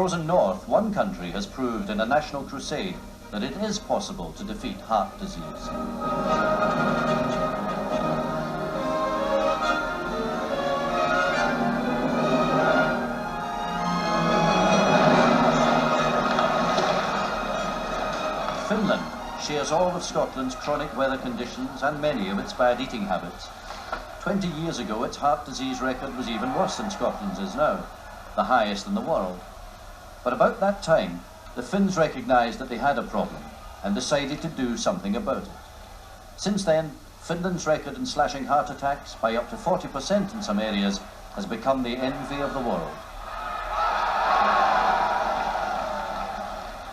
frozen north, one country has proved in a national crusade that it is possible to defeat heart disease. Finland shares all of Scotland's chronic weather conditions and many of its bad eating habits. 20 years ago, its heart disease record was even worse than Scotland's is now, the highest in the world. But about that time, the Finns recognised that they had a problem and decided to do something about it. Since then, Finland's record in slashing heart attacks by up to 40% in some areas has become the envy of the world.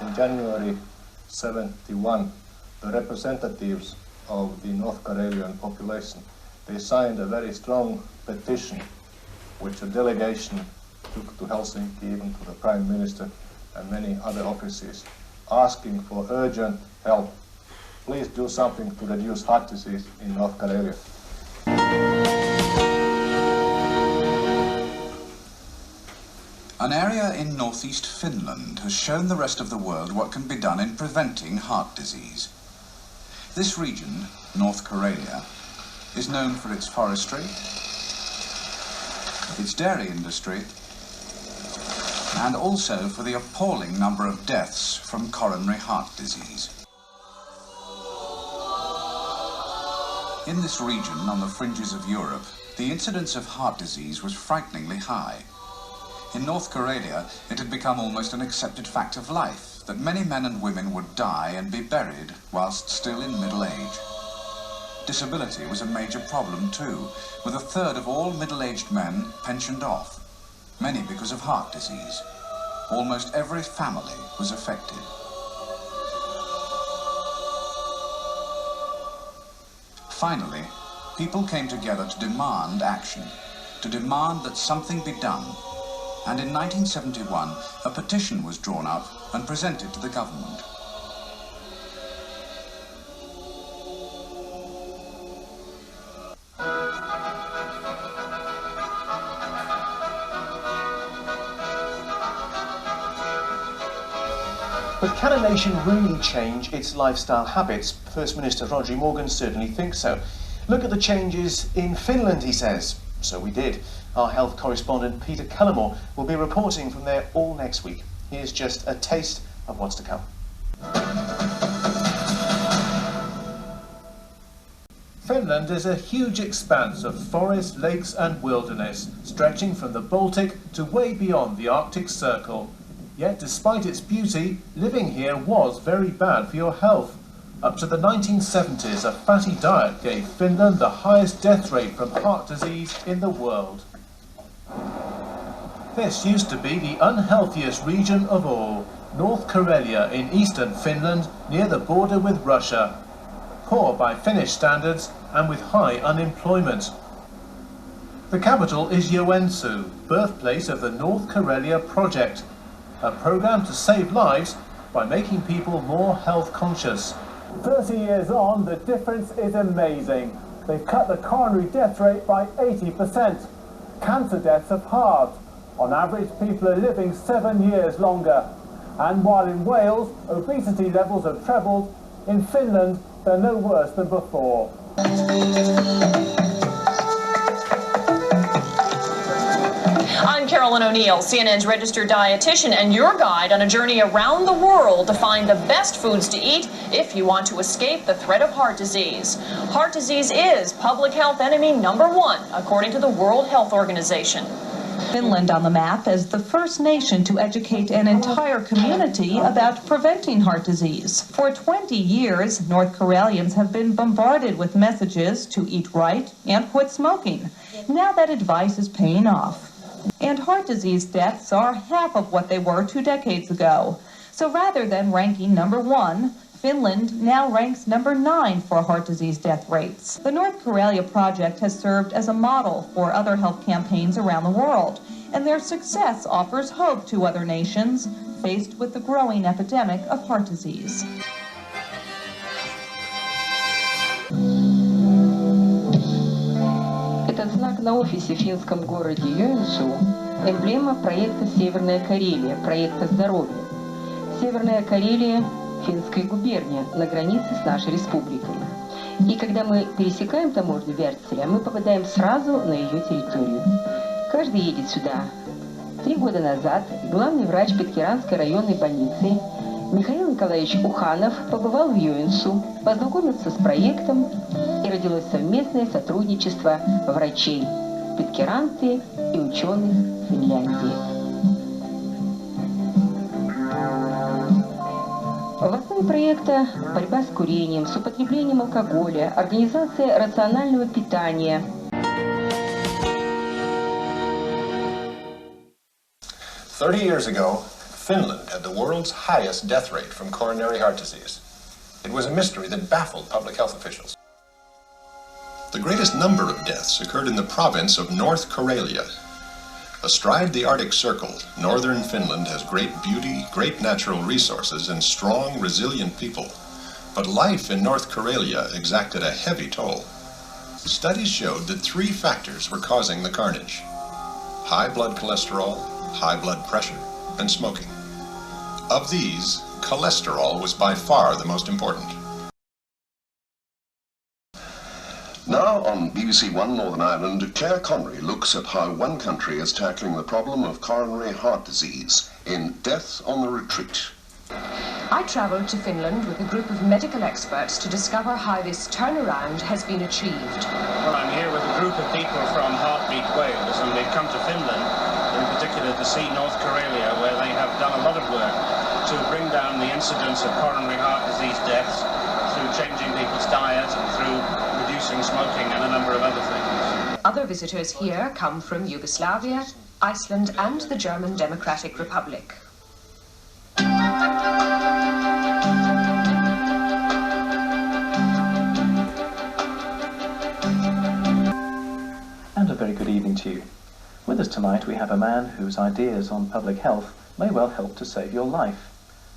In January 1971, the representatives of the North Karjalian population, they signed a very strong petition which a delegation took to Helsinki, even to the Prime Minister and many other offices, asking for urgent help. Please do something to reduce heart disease in North Karelia. An area in northeast Finland has shown the rest of the world what can be done in preventing heart disease. This region, North Karelia, is known for its forestry, its dairy industry, and also for the appalling number of deaths from coronary heart disease. In this region, on the fringes of Europe, the incidence of heart disease was frighteningly high. In North Karelia, it had become almost an accepted fact of life that many men and women would die and be buried whilst still in middle age. Disability was a major problem too, with a third of all middle-aged men pensioned off, many because of heart disease. Almost every family was affected. Finally, people came together to demand action, to demand that something be done. And in 1971, a petition was drawn up and presented to the government. But can a nation really change its lifestyle habits? First Minister Rodri Morgan certainly thinks so. Look at the changes in Finland, he says. So we did. Our health correspondent Peter Cullimore will be reporting from there all next week. Here's just a taste of what's to come. Finland is a huge expanse of forest, lakes and wilderness, stretching from the Baltic to way beyond the Arctic Circle. Yet despite its beauty, living here was very bad for your health. Up to the 1970s, a fatty diet gave Finland the highest death rate from heart disease in the world. This used to be the unhealthiest region of all, North Karelia in eastern Finland, near the border with Russia. Poor by Finnish standards and with high unemployment. The capital is Joensuu, birthplace of the North Karelia project, a program to save lives by making people more health conscious. 30 years on, the difference is amazing. They've cut the coronary death rate by 80%. Cancer deaths have halved. On average, people are living 7 years longer. And while in Wales, obesity levels have trebled, in Finland, they're no worse than before. I'm Carolyn O'Neill, CNN's registered dietitian, and your guide on a journey around the world to find the best foods to eat if you want to escape the threat of heart disease. Heart disease is public health enemy #1, according to the World Health Organization. Finland on the map as the first nation to educate an entire community about preventing heart disease. For 20 years, North Karelians have been bombarded with messages to eat right and quit smoking. Now that advice is paying off. And heart disease deaths are half of what they were 2 decades ago. So rather than ranking #1, Finland now ranks #9 for heart disease death rates. The North Karelia project has served as a model for other health campaigns around the world, and their success offers hope to other nations faced with the growing epidemic of heart disease. Этот знак на офисе в финском городе Joensuu эмблема проекта «Северная Карелия», проекта здоровья. Северная Карелия – финская губерния на границе с нашей республикой. И когда мы пересекаем таможню Вертселя, мы попадаем сразу на ее территорию. Каждый едет сюда. 3 года назад главный врач Питкеранской районной больницы Михаил Николаевич Уханов побывал в Йоинсу, познакомился с проектом, и родилось совместное сотрудничество врачей Питкеранты и ученых Финляндии. В основе проекта борьба с курением, с употреблением алкоголя, организация рационального питания. "30 years ago, Finland had the world's highest death rate from coronary heart disease. It was a mystery that baffled public health officials. The greatest number of deaths occurred in the province of North Karelia. Astride the Arctic Circle, northern Finland has great beauty, great natural resources, and strong, resilient people. But life in North Karelia exacted a heavy toll. Studies showed that 3 factors were causing the carnage: high blood cholesterol, high blood pressure, and smoking. Of these, cholesterol was by far the most important. Now on BBC One Northern Ireland, Claire Connery looks at how one country is tackling the problem of coronary heart disease in Death on the Retreat. I travelled to Finland with a group of medical experts to discover how this turnaround has been achieved. Well, I'm here with a group of people from Heartbeat Wales, and they've come to Finland, in particular to see North Karelia, where they have done a lot of work to bring down the incidence of coronary heart disease deaths through changing people's diet and through reducing smoking and a number of other things. Other visitors here come from Yugoslavia, Iceland and the German Democratic Republic. And a very good evening to you. With us tonight we have a man whose ideas on public health may well help to save your life.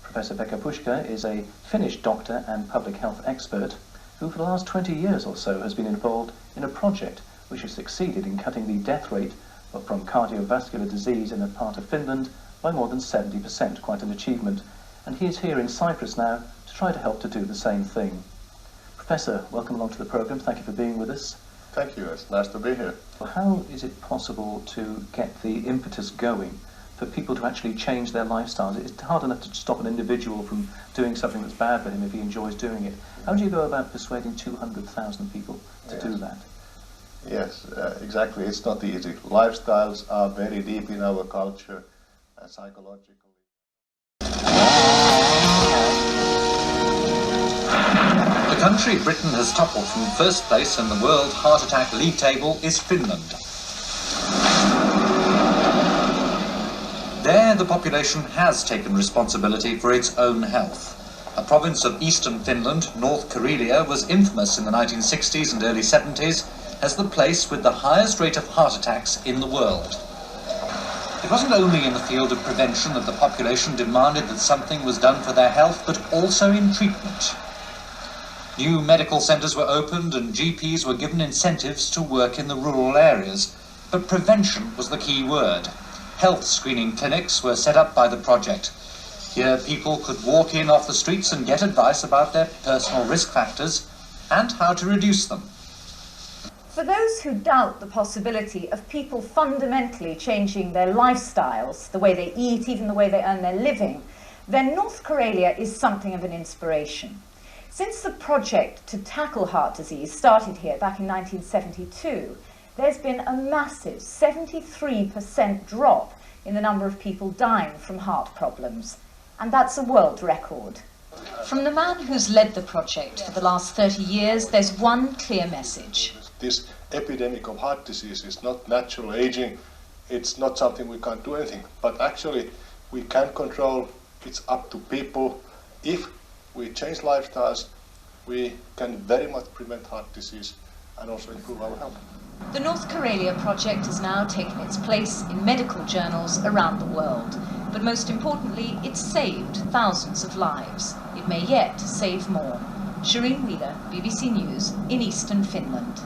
Professor Pekka Puska is a Finnish doctor and public health expert who for the last 20 years or so has been involved in a project which has succeeded in cutting the death rate from cardiovascular disease in a part of Finland by more than 70%, quite an achievement. And he is here in Cyprus now to try to help to do the same thing. Professor, welcome along to the programme. Thank you for being with us. Thank you, it's nice to be here. How is it possible to get the impetus going for people to actually change their lifestyles? It's hard enough to stop an individual from doing something that's bad for him if he enjoys doing it. How do you go about persuading 200,000 people to do that? Yes, exactly. It's not easy. Lifestyles are very deep in our culture, psychologically. The country Britain has toppled from first place in the World Heart Attack League table is Finland. There, the population has taken responsibility for its own health. A province of eastern Finland, North Karelia, was infamous in the 1960s and early 70s as the place with the highest rate of heart attacks in the world. It wasn't only in the field of prevention that the population demanded that something was done for their health, but also in treatment. New medical centres were opened and GPs were given incentives to work in the rural areas, but prevention was the key word. Health screening clinics were set up by the project. Here people could walk in off the streets and get advice about their personal risk factors and how to reduce them. For those who doubt the possibility of people fundamentally changing their lifestyles, the way they eat, even the way they earn their living, then North Karelia is something of an inspiration. Since the project to tackle heart disease started here back in 1972, there's been a massive 73% drop in the number of people dying from heart problems. And that's a world record. From the man who's led the project for the last 30 years, there's one clear message. This epidemic of heart disease is not natural aging. It's not something we can't do anything. But actually, we can control. It's up to people. If we change lifestyles, we can very much prevent heart disease and also improve our health. The North Karelia project has now taken its place in medical journals around the world. But most importantly, it's saved thousands of lives. It may yet save more. Shireen Wheeler, BBC News, in eastern Finland.